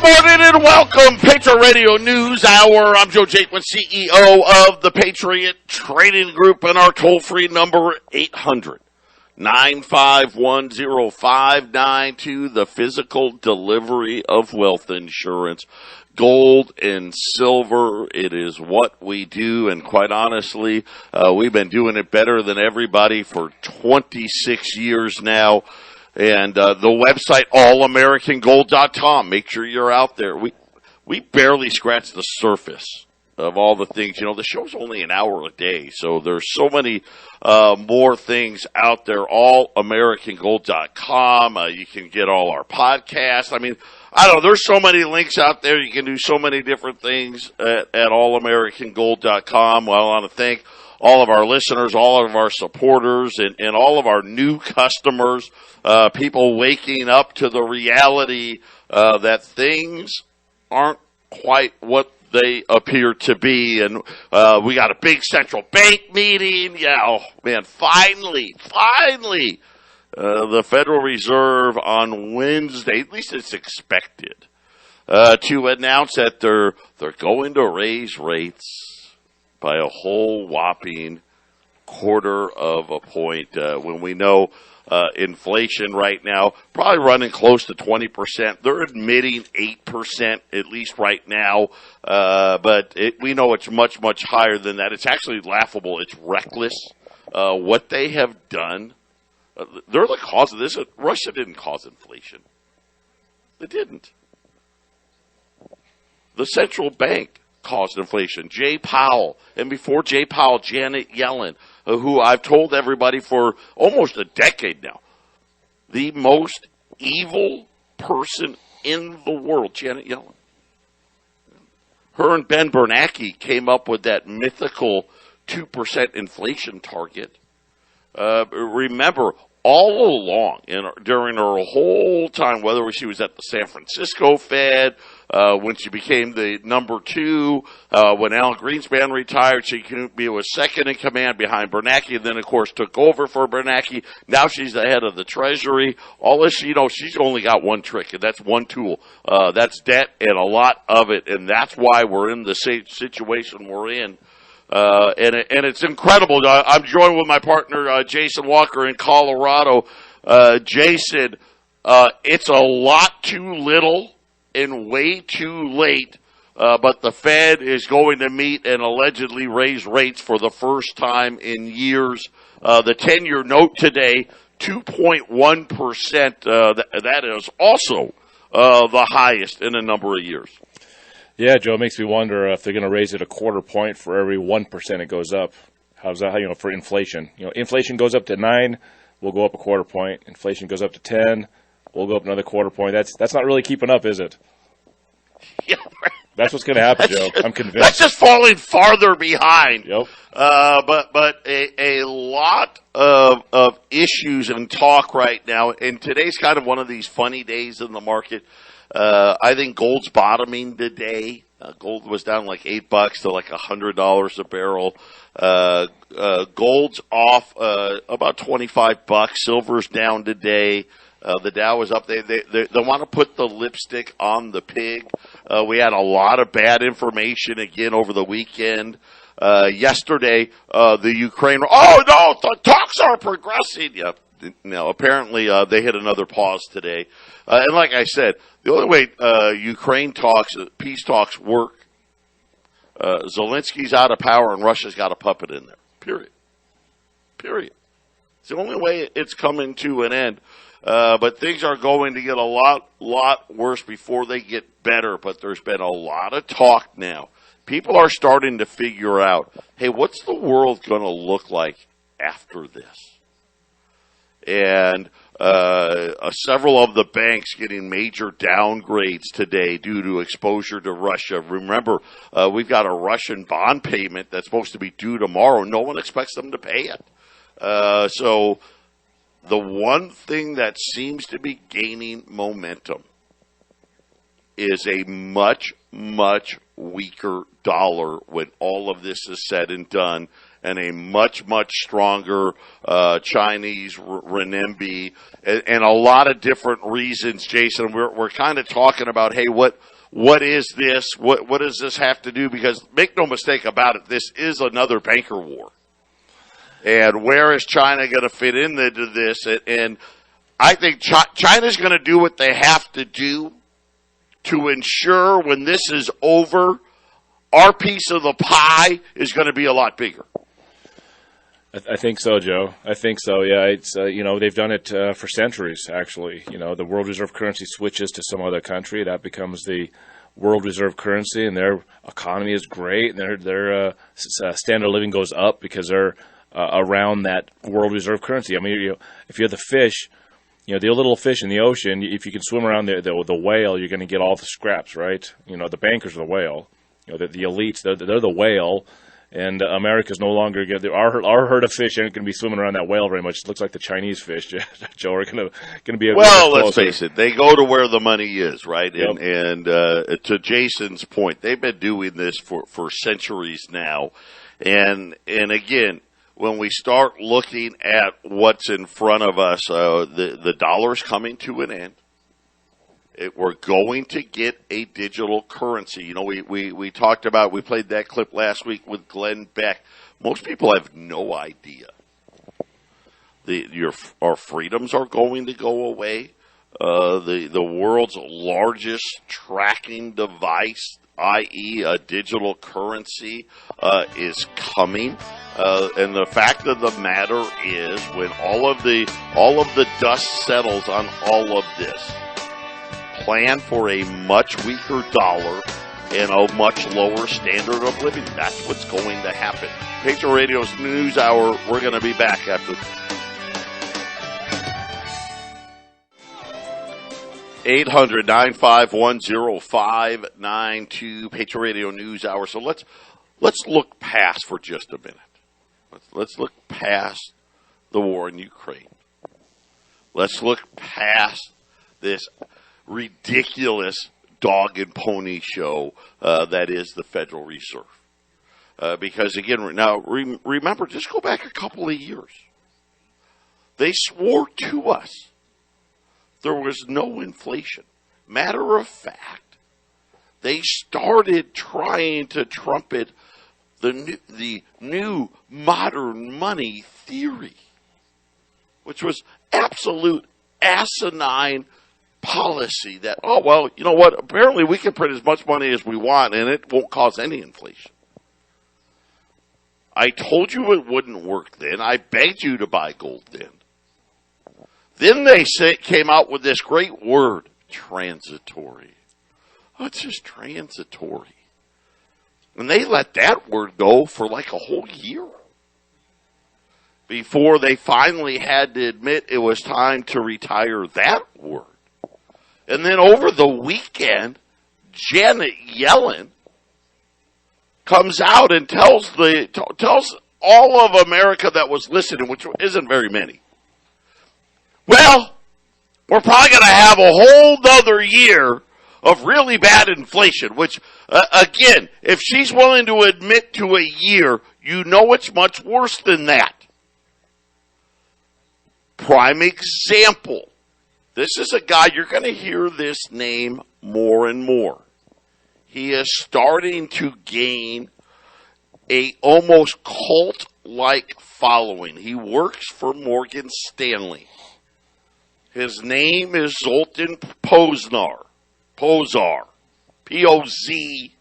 Good morning and welcome, Patriot Radio News Hour. I'm Joe Jaquint, CEO of the Patriot Trading Group, and our toll-free number, 800-951-0592, the physical delivery of wealth insurance. Gold and silver, it is what we do, and quite honestly, we've been doing it better than everybody for 26 years now. And the website, allamericangold.com. Make sure you're out there. We barely scratch the surface of all the things. You know, the show's only an hour a day, so there's so many more things out there. Allamericangold.com. You can get all our podcasts. I mean, I don't know. There's so many links out there. You can do so many different things at allamericangold.com. Well, I want to thank all of our listeners, all of our supporters, and all of our new customers, people waking up to the reality that things aren't quite what they appear to be. And we got a big central bank meeting. Yeah, oh, man, finally, the Federal Reserve on Wednesday, at least it's expected, to announce that they're going to raise rates by a whole whopping quarter of a point, when we know inflation right now probably running close to 20%. They're admitting 8% at least right now, but we know it's much, much higher than that. It's actually laughable. It's reckless what they have done. They're the cause of this. Russia didn't cause inflation. They didn't. The central bank caused inflation. Jay Powell, and before Jay Powell, Janet Yellen, who I've told everybody for almost a decade now, the most evil person in the world, Janet Yellen. Her and Ben Bernanke came up with that mythical 2% inflation target. Remember, all along, during her whole time, whether she was at the San Francisco Fed, when she became the number 2, when Alan Greenspan retired, she was second in command behind Bernanke, and then, of course, took over for Bernanke. Now she's the head of the Treasury. All this, she's only got one trick, and that's one tool. That's debt, and a lot of it, and that's why we're in the situation we're in. And it's incredible. I'm joined with my partner, Jason Walker in Colorado. Jason, it's a lot too little and way too late, but the Fed is going to meet and allegedly raise rates for the first time in years. The 10-year note today, 2.1%. That is also the highest in a number of years. Yeah, Joe, it makes me wonder if they're going to raise it a quarter point for every 1% it goes up. How's that, for inflation? Inflation goes up to 9, we'll go up a quarter point. Inflation goes up to 10, we'll go up another quarter point. That's not really keeping up, is it? Yeah, that's what's going to happen, Joe. I'm convinced. That's just falling farther behind. Yep. But a lot of issues and talk right now, and today's kind of one of these funny days in the market. I think gold's bottoming today. Gold was down like $8 to like $100 a barrel. Gold's off about $25. Silver's down today. The Dow is up. They want to put the lipstick on the pig. We had a lot of bad information again over the weekend. Yesterday, the Ukraine. Oh no, the talks are progressing. Yep. No, apparently they hit another pause today. And like I said, the only way Ukraine talks, peace talks work, Zelensky's out of power and Russia's got a puppet in there. Period. It's the only way it's coming to an end. But things are going to get a lot worse before they get better. But there's been a lot of talk now. People are starting to figure out, hey, what's the world going to look like after this? And several of the banks getting major downgrades today due to exposure to Russia. Remember, we've got a Russian bond payment that's supposed to be due tomorrow. No one expects them to pay it. So the one thing that seems to be gaining momentum is a much, much weaker dollar when all of this is said and done. and a much, much stronger Chinese renminbi, and a lot of different reasons, Jason. We're kind of talking about, hey, what is this? What does this have to do? Because make no mistake about it, this is another banker war. And where is China going to fit into this? And I think China's going to do what they have to do to ensure when this is over, our piece of the pie is going to be a lot bigger. I think so, Joe. I think so. Yeah, it's they've done it for centuries. Actually, the world reserve currency switches to some other country, that becomes the world reserve currency, and their economy is great, and their standard of living goes up because they're around that world reserve currency. I mean, if you're the fish, the little fish in the ocean, if you can swim around the whale, you're going to get all the scraps, right? The bankers are the whale. The elites, they're the whale. And America's no longer our herd of fish aren't going to be swimming around that whale very much. It looks like the Chinese fish, Joe, are going to be. Well, let's face it, they go to where the money is, right? Yep. And to Jason's point, they've been doing this for centuries now. And again, when we start looking at what's in front of us, the dollar's coming to an end. We're going to get a digital currency. We talked about, we played that clip last week with Glenn Beck. Most people have no idea. Our freedoms are going to go away. The world's largest tracking device, i.e. a digital currency, is coming. And the fact of the matter is, when all of the dust settles on all of this, plan for a much weaker dollar and a much lower standard of living. That's what's going to happen. Patriot Radio's News Hour. We're going to be back after 800-951-0592. Patriot Radio News Hour. So let's look past for just a minute. Let's look past the war in Ukraine. Let's look past this ridiculous dog and pony show that is the Federal Reserve. Because again, now remember, just go back a couple of years. They swore to us there was no inflation. Matter of fact, they started trying to trumpet the new modern money theory, which was absolute asinine policy that, oh, well, you know what, apparently we can print as much money as we want and it won't cause any inflation. I told you it wouldn't work then. I begged you to buy gold then. Then they came out with this great word, transitory. Oh, it's just transitory. And they let that word go for like a whole year before they finally had to admit it was time to retire that word. And then over the weekend, Janet Yellen comes out and tells all of America that was listening, which isn't very many, well, we're probably going to have a whole other year of really bad inflation, which, again, if she's willing to admit to a year, you know it's much worse than that. Prime example. This is a guy, you're going to hear this name more and more. He is starting to gain a almost cult-like following. He works for Morgan Stanley. His name is Zoltan Pozsar, P-O-Z-S-A-R.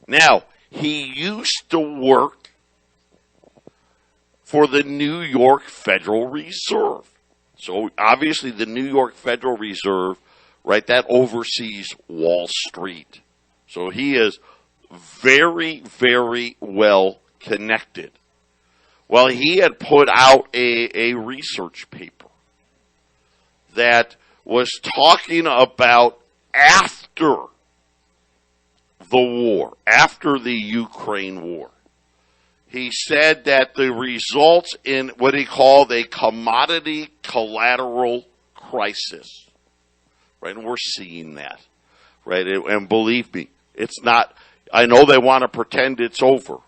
Now, he used to work for the New York Federal Reserve. So, obviously, the New York Federal Reserve, right, that oversees Wall Street. So, he is very, very well connected. Well, he had put out a research paper that was talking about after the war, after the Ukraine war. He said that the results in what he called a commodity collateral crisis, right? And we're seeing that, right? And believe me, it's not, I know they want to pretend it's over,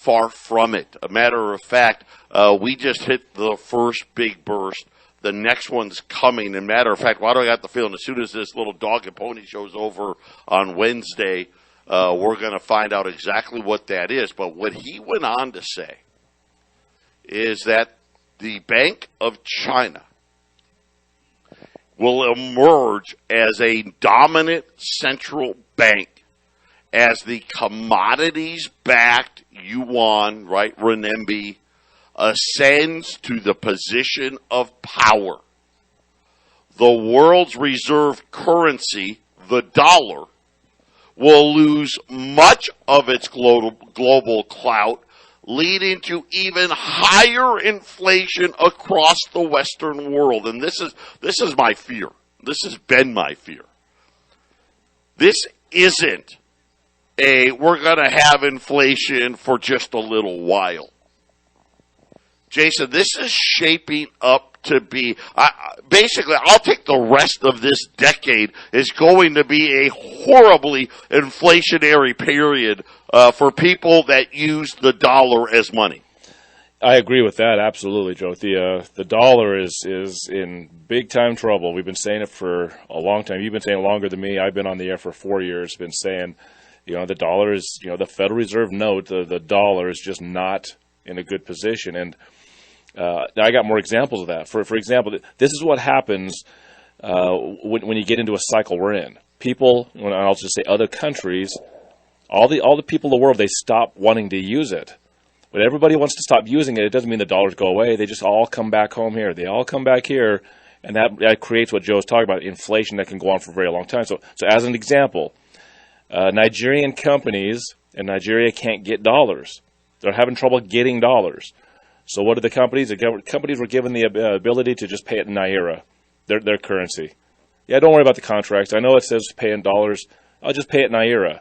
Far from it. A matter of fact, we just hit the first big burst. The next one's coming. And matter of fact, why do I got the feeling as soon as this little dog and pony show's over on Wednesday, we're going to find out exactly what that is. But what he went on to say is that the Bank of China will emerge as a dominant central bank as the commodities-backed yuan, right, renminbi, ascends to the position of power. The world's reserve currency, the dollar, will lose much of its global clout, leading to even higher inflation across the Western world. And this is my fear. This has been my fear. This isn't we're going to have inflation for just a little while. Jason, this is shaping up to be, basically, I'll take the rest of this decade is going to be a horribly inflationary period for people that use the dollar as money. I agree with that, absolutely, Joe. The dollar is in big time trouble. We've been saying it for a long time. You've been saying it longer than me. I've been on the air for 4 years, been saying, the dollar is, the Federal Reserve note, the dollar is just not in a good position. And I got more examples of that. For example, this is what happens when you get into a cycle we're in. People, I'll just say other countries, all the people in the world, they stop wanting to use it. When everybody wants to stop using it, it doesn't mean the dollars go away. They just all come back home here. They all come back here, and that creates what Joe's talking about, inflation that can go on for a very long time. So as an example, Nigerian companies in Nigeria can't get dollars. They're having trouble getting dollars. So what are the companies? The companies were given the ability to just pay it in Naira, their currency. Yeah, don't worry about the contracts. I know it says pay in dollars. I'll just pay it in Naira.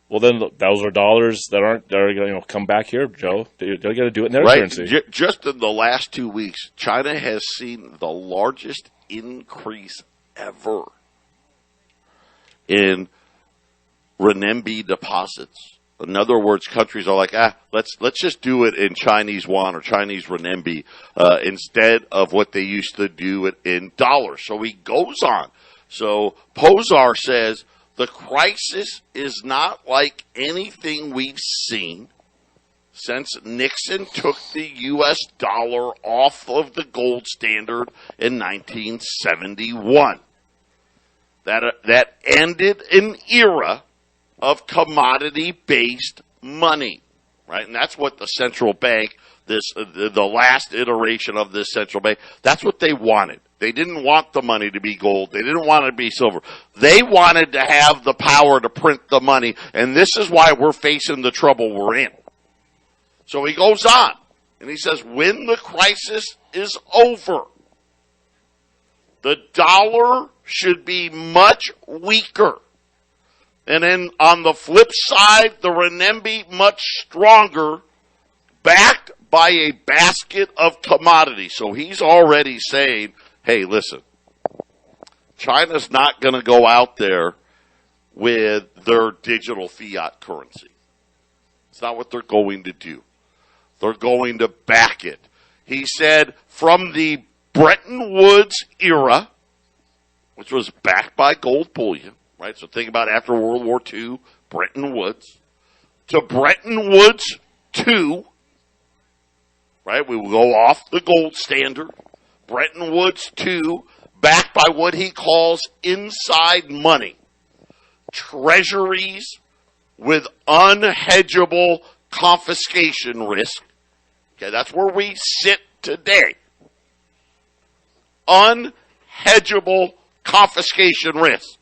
Well, then those are dollars that are going to come back here, Joe. They're going to do it in their currency. Just in the last 2 weeks, China has seen the largest increase ever in renminbi deposits. In other words, countries are like, let's just do it in Chinese yuan or Chinese renminbi instead of what they used to do it in dollars. So he goes on. So Posar says, the crisis is not like anything we've seen since Nixon took the U.S. dollar off of the gold standard in 1971. That ended an era of commodity-based money, right? And that's what the central bank, the last iteration of this central bank, that's what they wanted. They didn't want the money to be gold. They didn't want it to be silver. They wanted to have the power to print the money, and this is why we're facing the trouble we're in. So he goes on, and he says, when the crisis is over, the dollar should be much weaker. And then on the flip side, the renminbi much stronger, backed by a basket of commodities. So he's already saying, hey, listen, China's not going to go out there with their digital fiat currency. It's not what they're going to do. They're going to back it. He said from the Bretton Woods era, which was backed by gold bullion, right? So think about after World War II, Bretton Woods, to Bretton Woods II, right? We will go off the gold standard. Bretton Woods II, backed by what he calls inside money. Treasuries with unhedgeable confiscation risk. Okay, that's where we sit today. Unhedgeable confiscation risk.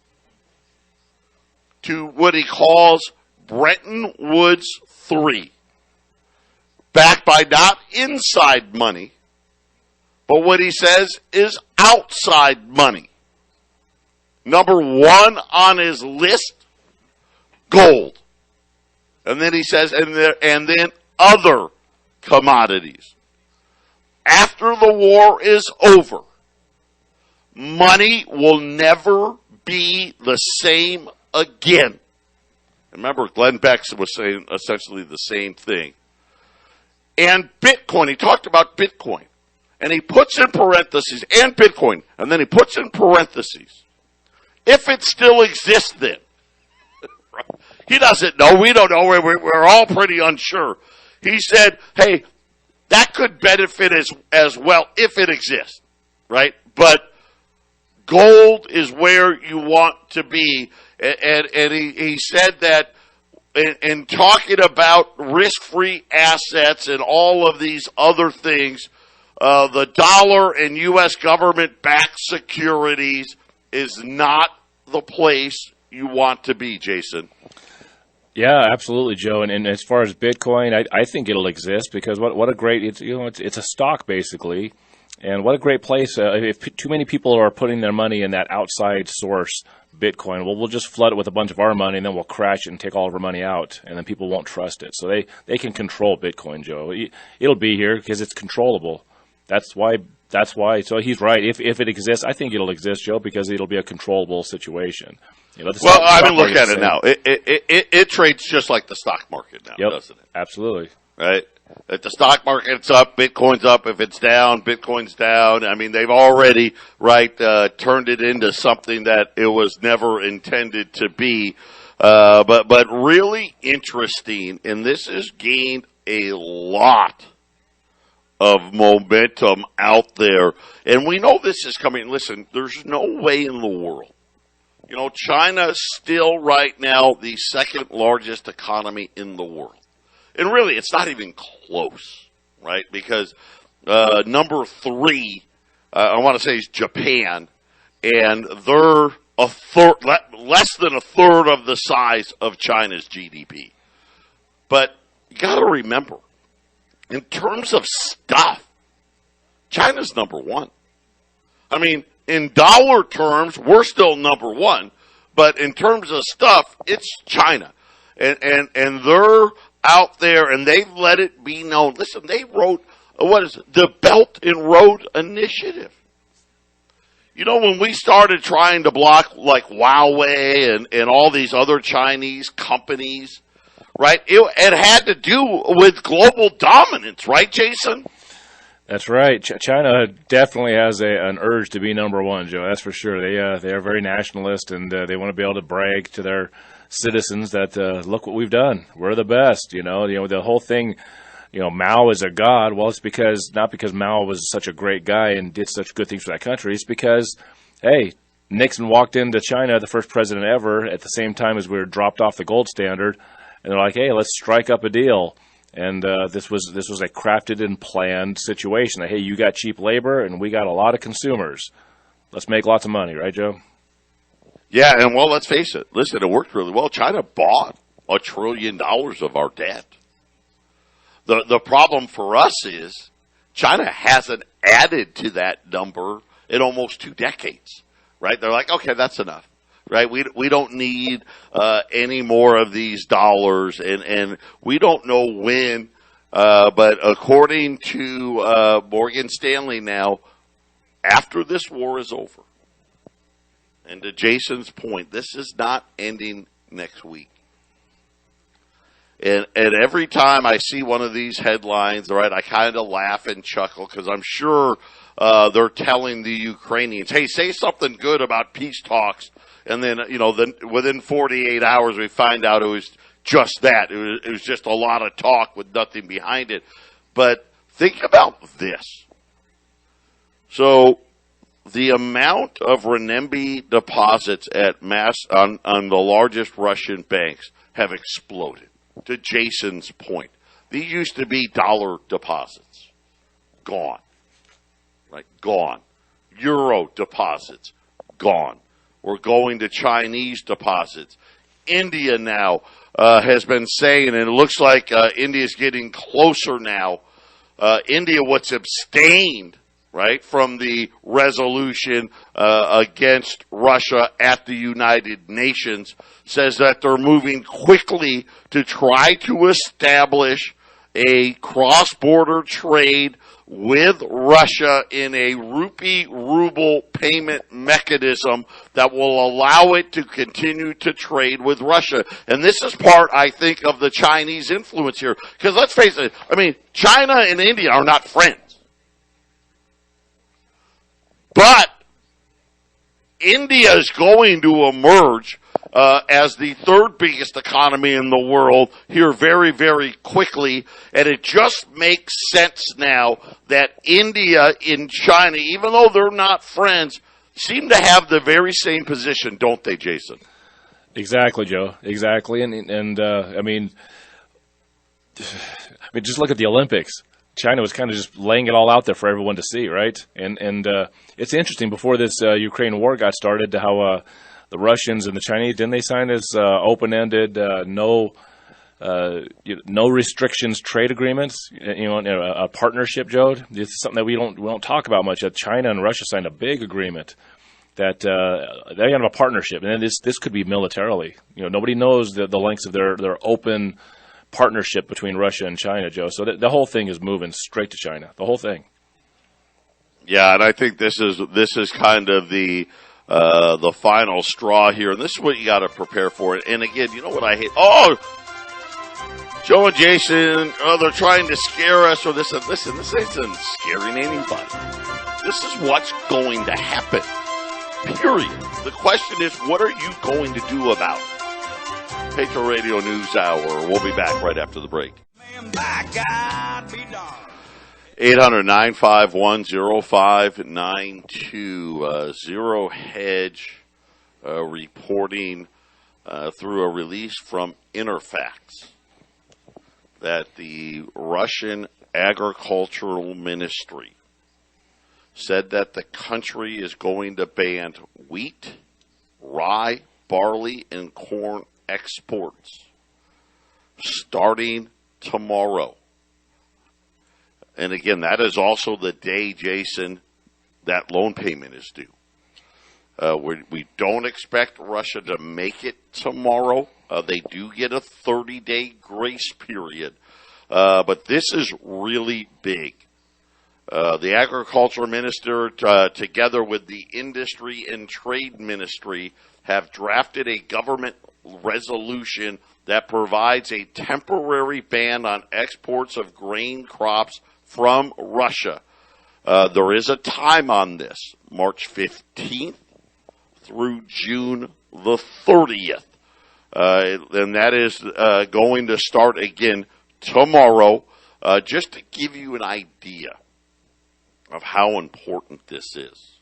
To what he calls Bretton Woods III. Backed by not inside money, but what he says is outside money. Number one on his list, gold. And then he says, and then other commodities. After the war is over, money will never be the same again. Remember, Glenn Beck was saying essentially the same thing and Bitcoin. He talked about Bitcoin. And he puts in parentheses, and Bitcoin, and then he puts in parentheses, if it still exists then. He doesn't know. We don't know. We're all pretty unsure. He said, hey, that could benefit as well if it exists, right? But gold is where you want to be. And he said that in talking about risk-free assets and all of these other things, the dollar and U.S. government-backed securities is not the place you want to be, Jason. Yeah, absolutely, Joe. And as far as Bitcoin, I think it'll exist because what a great it's a stock basically, and what a great place. If too many people are putting their money in that outside source, Bitcoin, well, we'll just flood it with a bunch of our money, and then we'll crash it and take all of our money out, and then people won't trust it. So they can control Bitcoin, Joe. It'll be here because it's controllable. That's why. So he's right. If it exists, I think it'll exist, Joe, because it'll be a controllable situation. Look at it now. It trades just like the stock market now, doesn't it? Absolutely. Right? If the stock market's up, Bitcoin's up. If it's down, Bitcoin's down. I mean, they've already, turned it into something that it was never intended to be. But really interesting, and this has gained a lot of momentum out there. And we know this is coming. Listen, there's no way in the world. China's still right now the second largest economy in the world. And really, it's not even close, right? Because number 3, I want to say, is Japan. And they're less than a third of the size of China's GDP. But you got to remember, in terms of stuff, China's number 1. I mean, in dollar terms, we're still number 1, but in terms of stuff, it's China. And they're out there, and they've let it be known. Listen, they wrote, the Belt and Road Initiative. When we started trying to block like Huawei and all these other Chinese companies, right, it had to do with global dominance, right, Jason? That's right. China definitely has an urge to be number 1, Joe. That's for sure. They are very nationalist, and they want to be able to brag to their citizens that look what we've done. We're the best. The whole thing. Mao is a god. Well, it's not because Mao was such a great guy and did such good things for that country. It's because, hey, Nixon walked into China, the first president ever, at the same time as we were dropped off the gold standard, and they're like, hey, let's strike up a deal. And this was a crafted and planned situation. That, hey, you got cheap labor, and we got a lot of consumers. Let's make lots of money, right, Joe? Yeah, and let's face it. Listen, it worked really well. China bought $1 trillion of our debt. The problem for us is China hasn't added to that number in almost 2 decades, right? They're like, okay, that's enough. Right, we don't need any more of these dollars, and we don't know when. But according to Morgan Stanley, now after this war is over, and to Jason's point, this is not ending next week. And every time I see one of these headlines, right, I kind of laugh and chuckle because I'm sure they're telling the Ukrainians, hey, say something good about peace talks. And then, within 48 hours, we find out it was just that. It was just a lot of talk with nothing behind it. But think about this. So the amount of renminbi deposits at on the largest Russian banks have exploded. To Jason's point, these used to be dollar deposits. Gone. Right? Gone. Euro deposits. Gone. We're going to Chinese deposits. India now has been saying, and it looks like India's getting closer now. India, what's abstained, right, from the resolution against Russia at the United Nations, says that they're moving quickly to try to establish a cross-border trade with Russia in a rupee ruble payment mechanism that will allow it to continue to trade with Russia. And this is part, I think, of the Chinese influence here. Because let's face it, I mean, China and India are not friends. But India is going to emerge as the third biggest economy in the world here very, very quickly. And it just makes sense now that India and China, even though they're not friends, seem to have the very same position, don't they, Jason? Exactly, Joe. Exactly. And I mean, just look at the Olympics. China was kind of just laying it all out there for everyone to see, right? And it's interesting, before this Ukraine war got started, how the Russians and the Chinese, didn't they sign this open-ended, no restrictions trade agreements? A partnership, Joe. This is something that we don't talk about much. China and Russia signed a big agreement that they have a partnership, and then this could be militarily. Nobody knows the lengths of their open partnership between Russia and China, Joe. So the whole thing is moving straight to China. The whole thing. Yeah, and I think this is kind of the final straw here, and this is what you got to prepare for it. And again, you know what I hate? Oh, Joe and Jason, they're trying to scare us, or this. Listen, this isn't scaring anybody. This is what's going to happen. Period. The question is, what are you going to do about it? Patriot Radio News Hour. We'll be back right after the break. 800-951-0592. Zero Hedge reporting through a release from Interfax that the Russian Agricultural Ministry said that the country is going to ban wheat, rye, barley, and corn exports starting tomorrow. And again, that is also the day, Jason, that loan payment is due. We don't expect Russia to make it tomorrow. They do get a 30-day grace period. But this is really big. The agriculture minister, together with the industry and trade ministry, have drafted a government resolution that provides a temporary ban on exports of grain crops from Russia. There is a time on this, March 15th through June the 30th. And that is going to start again tomorrow. Just to give you an idea of how important this is.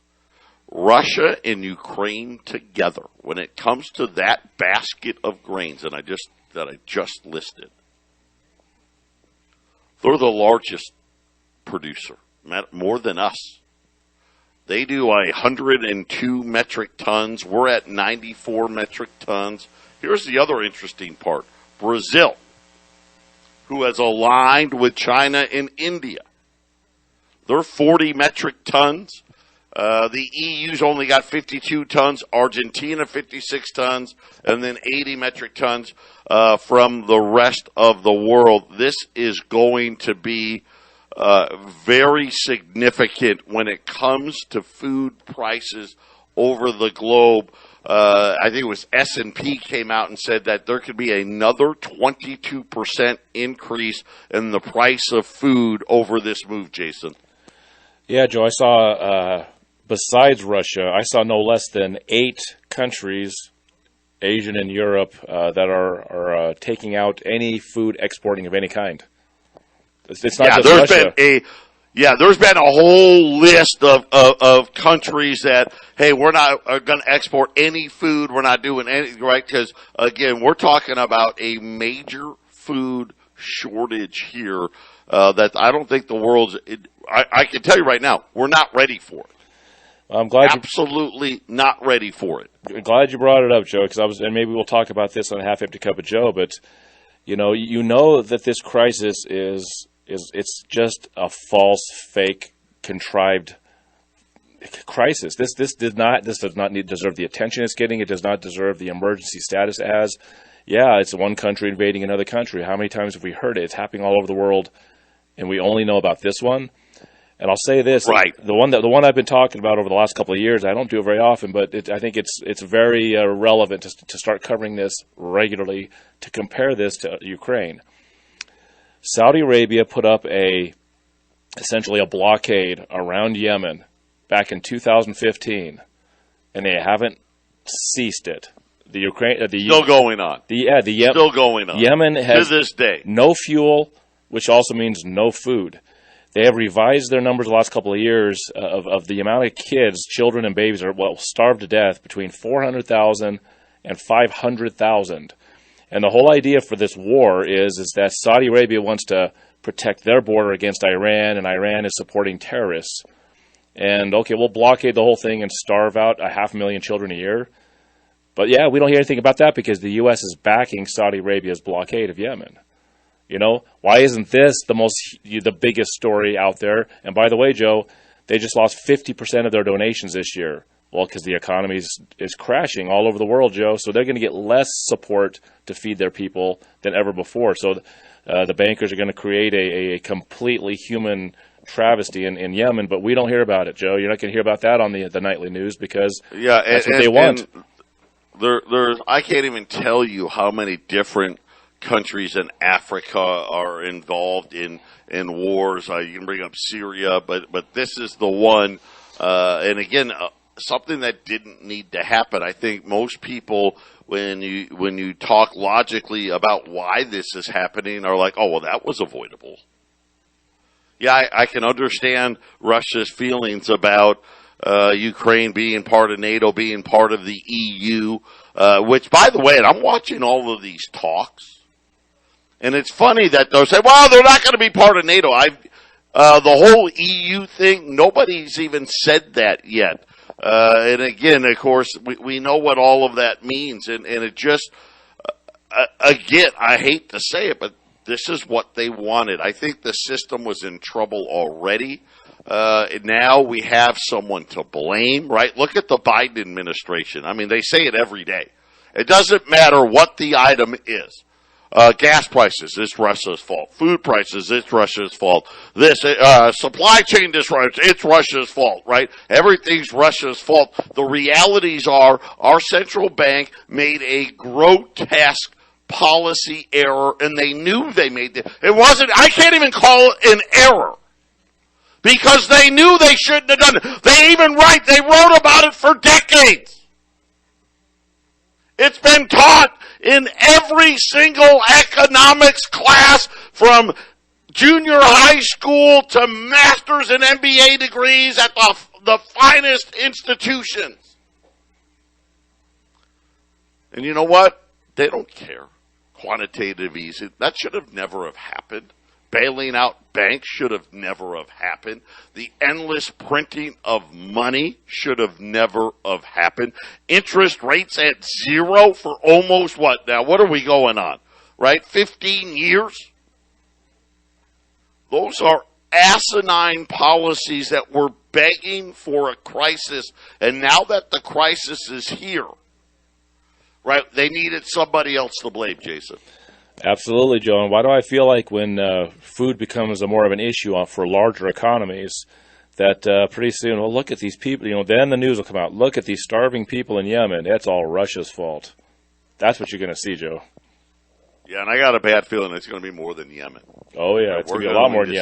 Russia and Ukraine together, when it comes to that basket of grains that I just listed, they're the largest producer, more than us. They do 102 metric tons. We're at 94 metric tons. Here's the other interesting part. Brazil, who has aligned with China and India, they're 40 metric tons. The EU's only got 52 tons, Argentina 56 tons, and then 80 metric tons from the rest of the world. This is going to be very significant when it comes to food prices over the globe. I think it was S&P came out and said that there could be another 22% increase in the price of food over this move, Jason. Yeah, Joe, I saw, besides Russia, I saw no less than 8 countries, Asian and Europe, that are taking out any food exporting of any kind. It's not just Russia. There's been a whole list of countries that, hey, we're not going to export any food. We're not doing anything, right? Because, again, we're talking about a major food shortage here that I don't think the world's I can tell you right now, we're not ready for it. I'm glad absolutely not ready for it. I'm glad you brought it up, Joe, because and maybe we'll talk about this on a half empty cup of Joe, but you know that this crisis is it's just a false, fake, contrived crisis. This does not deserve the attention it's getting. It does not deserve the emergency status it has. Yeah, it's one country invading another country. How many times have we heard it? It's happening all over the world, and we only know about this one. And I'll say this, right. the one I've been talking about over the last couple of years, I don't do it very often, but I think it's very relevant to start covering this regularly, to compare this to Ukraine. Saudi Arabia put up essentially a blockade around Yemen back in 2015, and they haven't ceased it. The Ukraine, still going on. Still going on. Yemen has to this day no fuel, which also means no food. They have revised their numbers the last couple of years of the amount of kids, children and babies are starved to death, between 400,000 and 500,000. And the whole idea for this war is that Saudi Arabia wants to protect their border against Iran, and Iran is supporting terrorists. And, okay, we'll blockade the whole thing and starve out 500,000 children a year. But, yeah, we don't hear anything about that because the U.S. is backing Saudi Arabia's blockade of Yemen. You know, why isn't this the biggest story out there? And by the way, Joe, they just lost 50% of their donations this year. Well, because the economy is crashing all over the world, Joe. So they're going to get less support to feed their people than ever before. So the bankers are going to create a completely human travesty in Yemen, but we don't hear about it, Joe. You're not going to hear about that on the nightly news because that's what they want. I can't even tell you how many different countries in Africa are involved in wars. You can bring up Syria, but this is the one. And again, something that didn't need to happen. I think most people, when you talk logically about why this is happening, are like, oh, well, that was avoidable. Yeah, I can understand Russia's feelings about Ukraine being part of NATO, being part of the EU, which, by the way, and I'm watching all of these talks. And it's funny that they'll say, well, they're not going to be part of NATO. The whole EU thing, nobody's even said that yet. And again, of course, we know what all of that means. And it just, again, I hate to say it, but this is what they wanted. I think the system was in trouble already. Now we have someone to blame, right? Look at the Biden administration. I mean, they say it every day. It doesn't matter what the item is. Gas prices, it's Russia's fault. Food prices, it's Russia's fault. This, supply chain disruptions, it's Russia's fault, right? Everything's Russia's fault. The realities are our central bank made a grotesque policy error, and they knew they made it. It wasn't, I can't even call it an error. Because they knew they shouldn't have done it. They wrote about it for decades. It's been taught in every single economics class from junior high school to master's and MBA degrees at the finest institutions. And you know what? They don't care. Quantitative easing, that should have never have happened. Bailing out banks should have never have happened. The endless printing of money should have never have happened. Interest rates at zero for almost what? Now, what are we going on? Right? 15 years? Those are asinine policies that were begging for a crisis. And now that the crisis is here, right, they needed somebody else to blame, Jason. Absolutely, Joe. And why do I feel like when food becomes more of an issue for larger economies, that pretty soon, well, look at these people, then the news will come out, look at these starving people in Yemen, that's all Russia's fault. That's what you're going to see, Joe. Yeah, and I got a bad feeling it's going to be more than Yemen. Oh, yeah, it's going to be a lot more than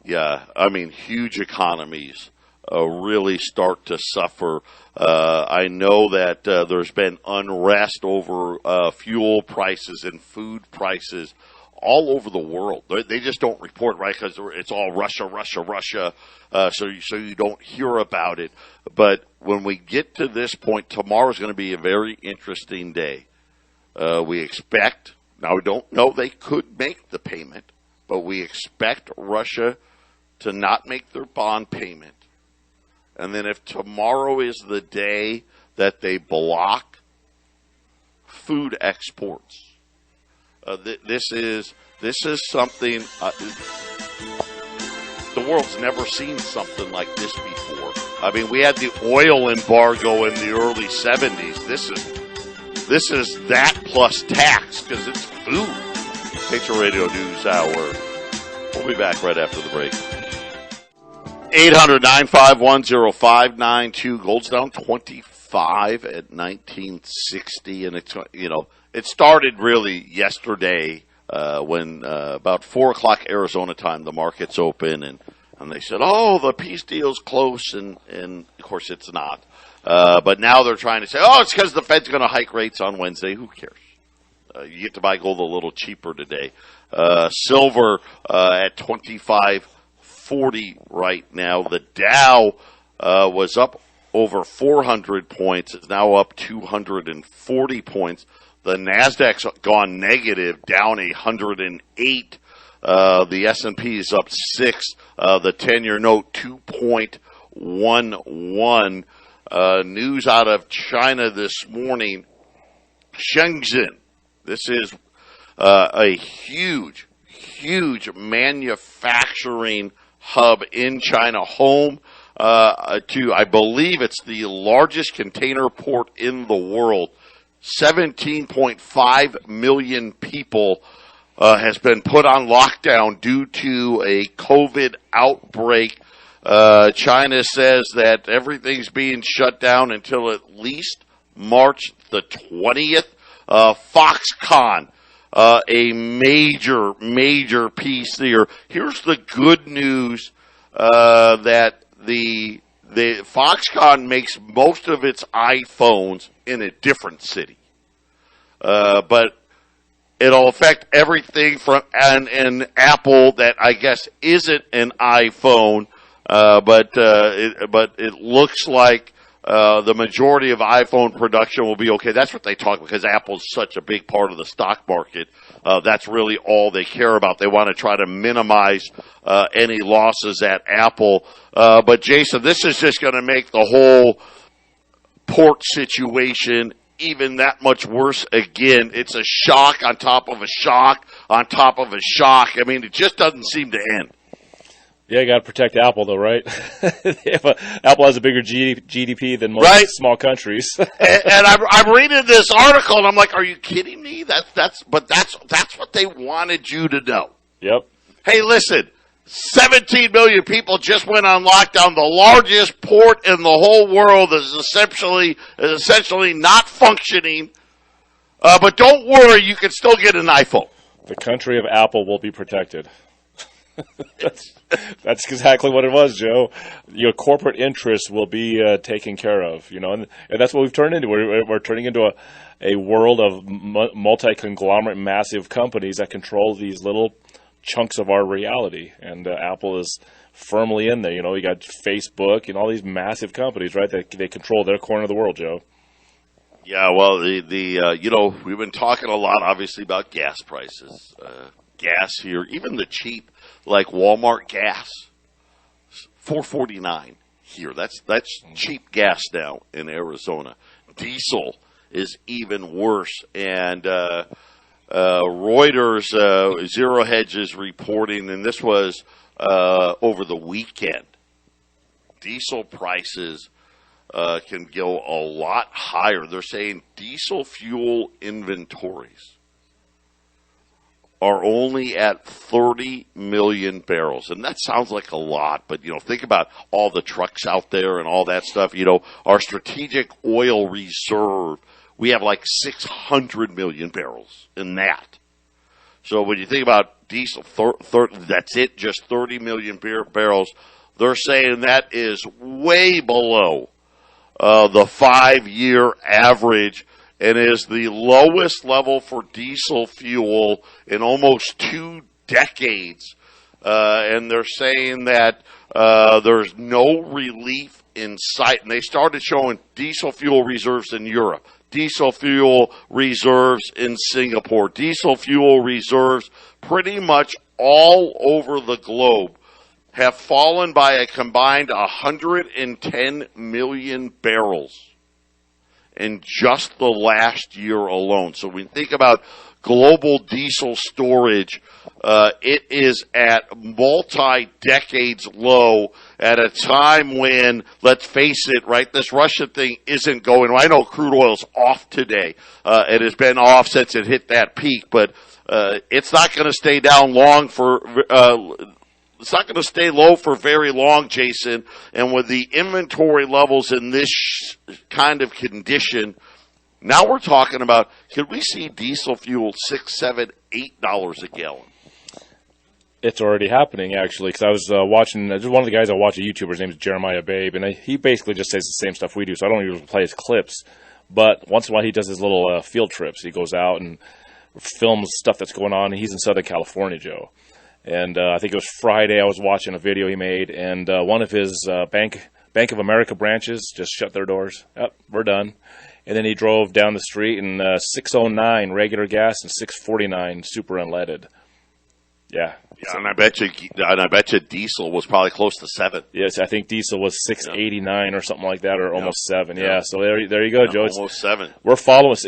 Yemen. Huge economies really start to suffer. I know that there's been unrest over fuel prices and food prices all over the world. They just don't report, right? Because it's all Russia. So you don't hear about it. But when we get to this point, tomorrow's going to be a very interesting day. We expect, now we don't know they could make the payment, but we expect Russia to not make their bond payment. And then if tomorrow is the day that they block food exports, this is something, the world's never seen something like this before. I mean, we had the oil embargo in the early 70s. This is that plus tax because it's food. Patriot Radio News Hour. We'll be back right after the break. 800-951-0592. Gold's down 25 at 1960, and it's, it started really yesterday when about 4 o'clock Arizona time the markets open, and they said, oh, the peace deal's close, and of course it's not. But now they're trying to say, oh, it's because the Fed's going to hike rates on Wednesday. Who cares? You get to buy gold a little cheaper today. Silver at 25.40 right now. The Dow was up over 400 points. It's now up 240 points. The Nasdaq's gone negative, down 108. The S&P is up 6. The 10-year note 2.11. News out of China this morning. Shenzhen. This is a huge manufacturing hub in China, home to, I believe it's the largest container port in the world. 17.5 million people has been put on lockdown due to a COVID outbreak. China says that everything's being shut down until at least March the 20th. Foxconn, a major piece there. Here's the good news, that the Foxconn makes most of its iPhones in a different city. But it'll affect everything from, and Apple that I guess isn't an iPhone, but it looks like the majority of iPhone production will be okay. That's what they talk, because Apple's such a big part of the stock market. That's really all they care about. They want to try to minimize any losses at Apple. But Jason, this is just going to make the whole port situation even that much worse again. It's a shock on top of a shock on top of a shock. I mean, it just doesn't seem to end. Yeah, you got to protect Apple, though, right? Apple has a bigger GDP than most small countries. and I'm reading this article, and I'm like, "Are you kidding me?" That's what they wanted you to know. Yep. Hey, listen, 17 million people just went on lockdown. The largest port in the whole world is essentially not functioning. But don't worry, you can still get an iPhone. The country of Apple will be protected. That's exactly what it was, Joe. Your corporate interests will be taken care of, and that's what we've turned into. We're turning into a world of multi-conglomerate, massive companies that control these little chunks of our reality. And Apple is firmly in there. You got Facebook and all these massive companies, right? They control their corner of the world, Joe. Yeah, well, we've been talking a lot, obviously, about gas prices. Gas here, even the cheap, like Walmart gas, $4.49 here. That's cheap gas now in Arizona. Diesel is even worse. And Reuters, Zero Hedge is reporting, and this was over the weekend. Diesel prices can go a lot higher. They're saying diesel fuel inventories are only at 30 million barrels. And that sounds like a lot, but, think about all the trucks out there and all that stuff. Our strategic oil reserve, we have like 600 million barrels in that. So when you think about diesel, that's it, just 30 million barrels. They're saying that is way below the 5-year average, and is the lowest level for diesel fuel in almost 2 decades. And they're saying that there's no relief in sight. And they started showing diesel fuel reserves in Europe, diesel fuel reserves in Singapore, diesel fuel reserves pretty much all over the globe have fallen by a combined 110 million barrels in just the last year alone. So when you think about global diesel storage, it is at multi-decades low at a time when, let's face it, right, this Russia thing isn't going. I know crude oil's off today. It has been off since it hit that peak, but it's not going to stay down long for stay low for very long, Jason. And with the inventory levels in this kind of condition, now we're talking about, could we see diesel fuel $6, $7, $8 a gallon? It's already happening, actually, because I was watching, just one of the guys I watch, a YouTuber, his name is Jeremiah Babe, and he basically just says the same stuff we do, so I don't usually play his clips, but once in a while he does his little field trips. He goes out and films stuff that's going on. He's in Southern California, Joe, and I think it was Friday I was watching a video he made, and one of his Bank of America branches just shut their doors. Yep, we're done. And then he drove down the street and 609 regular gas and 649 super unleaded. Yeah, and I bet you diesel was probably close to 7. Yes, I think diesel was 689 or something like that, or almost 7. Yeah, so there you go, Joe. Almost 7. We're following.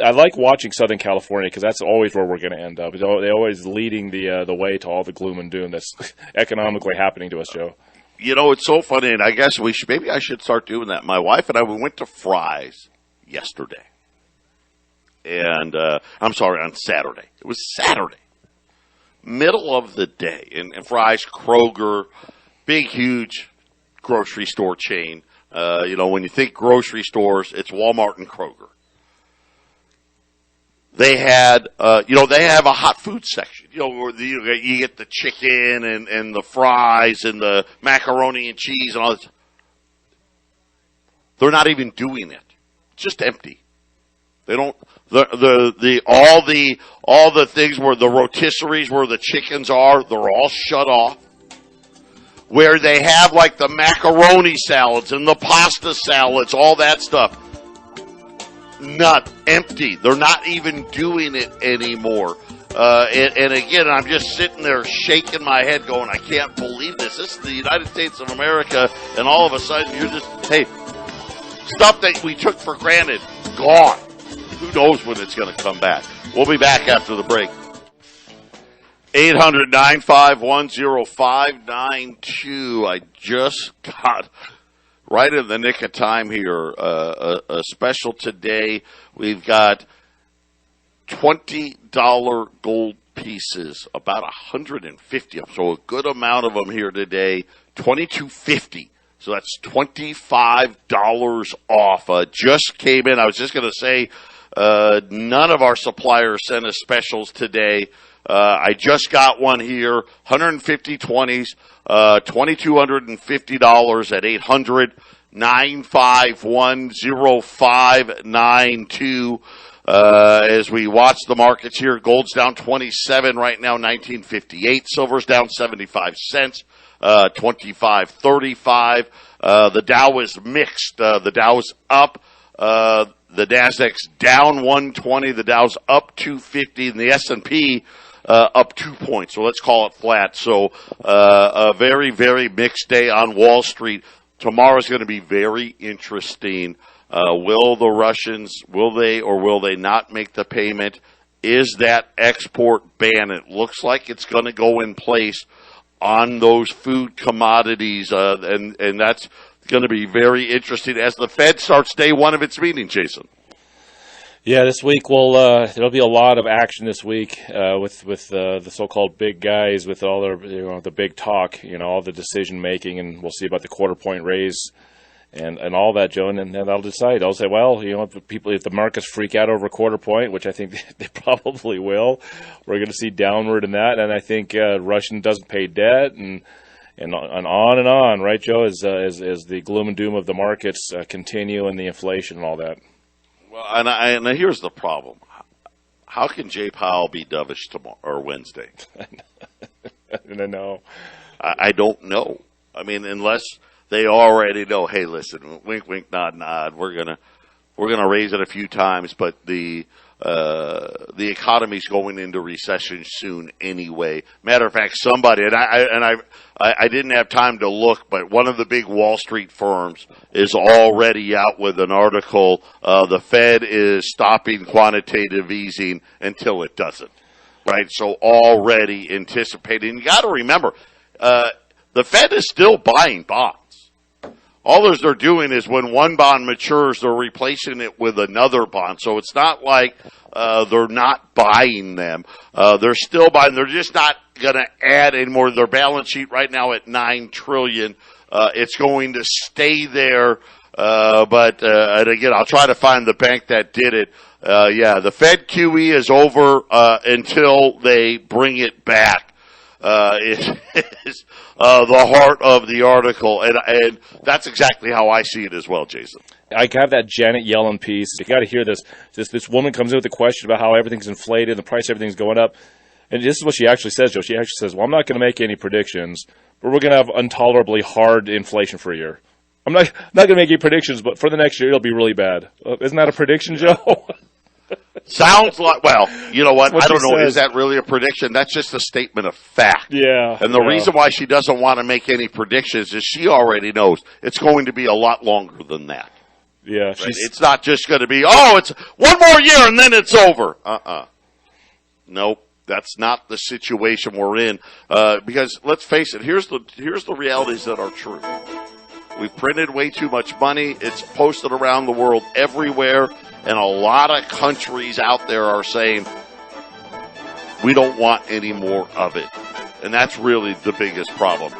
I like watching Southern California because that's always where we're going to end up. They're always leading the way to all the gloom and doom that's economically happening to us, Joe. You know, it's so funny, and I guess maybe I should start doing that. My wife and I, we went to Fry's yesterday, and I'm sorry, on Saturday. It was Saturday. Middle of the day, and Fry's, Kroger, big, huge grocery store chain. When you think grocery stores, it's Walmart and Kroger. They had, they have a hot food section. Where you get the chicken and the fries and the macaroni and cheese and all this. They're not even doing it. It's just empty. They don't. All the things where the rotisseries where the chickens are, they're all shut off. Where they have like the macaroni salads and the pasta salads, all that stuff, not empty. They're not even doing it anymore. And again, I'm just sitting there shaking my head, going, I can't believe this. This is the United States of America, and all of a sudden you're just, hey, stuff that we took for granted, gone. Who knows when it's going to come back? We'll be back after the break. 800-951-0592. I just got right in the nick of time here. A special today. We've got $20 gold pieces, about 150 of them. So a good amount of them here today. $22.50. So that's $25 off. Just came in. I was just going to say, none of our suppliers sent us specials today. I just got one here, 150 20s, $2,250 at 800-951-0592. As we watch the markets here, gold's down 27 right now, 19.58. Silver's down 75 cents, 25.35. The Dow is mixed. The Dow's up. The Nasdaq's down 120. The Dow's up 250, and the S&P up 2 points. So let's call it flat. So a very, very mixed day on Wall Street. Tomorrow's going to be very interesting. Will the Russians, will they or will they not make the payment? Is that export ban? It looks like it's going to go in place on those food commodities, and that's going to be very interesting as the Fed starts day one of its meeting, Jason. Yeah, this week there'll be a lot of action this week with the so-called big guys, with all their the big talk, all the decision making, and we'll see about the quarter point raise and all that, Joe, and then they'll decide. They'll say, well, if the markets freak out over a quarter point, which I think they probably will, we're going to see downward in that, and I think Russian doesn't pay debt and on and on, right, Joe, as the gloom and doom of the markets continue and the inflation and all that. Well, and here's the problem. How can Jay Powell be dovish tomorrow or Wednesday? I don't know. I don't know. I mean, unless they already know, hey, listen, wink, wink, nod, nod. We're gonna raise it a few times, but the economy's going into recession soon anyway. Matter of fact, somebody I didn't have time to look, but one of the big Wall Street firms is already out with an article. The Fed is stopping quantitative easing until it doesn't. Right? So already anticipating. You got to remember, the Fed is still buying bonds. all they're doing is when one bond matures, they're replacing it with another bond. So it's not like they're not buying them. They're still buying. They're just not going to add any more. Their balance sheet right now at $9 trillion. It's going to stay there. But again, I'll try to find the bank that did it. The Fed QE is over until they bring it back. Is the heart of the article, and that's exactly how I see it as well, Jason. I have that Janet Yellen piece. You got to hear this. This woman comes in with a question about how everything's inflated, the price of everything's going up, and this is what she actually says, Joe. She actually says, "Well, I'm not going to make any predictions, but we're going to have intolerably hard inflation for a year. I'm not going to make any predictions, but for the next year, it'll be really bad." Isn't that a prediction, Joe? Sounds like, well, you know what? I don't know. Says. Is that really a prediction? That's just a statement of fact. Yeah. And the reason why she doesn't want to make any predictions is she already knows it's going to be a lot longer than that. Yeah. Right? It's not just going to be, it's one more year and then it's over. Nope. That's not the situation we're in. Because let's face it, here's the realities that are true. We've printed way too much money. It's posted around the world everywhere. And a lot of countries out there are saying, we don't want any more of it. And that's really the biggest problem.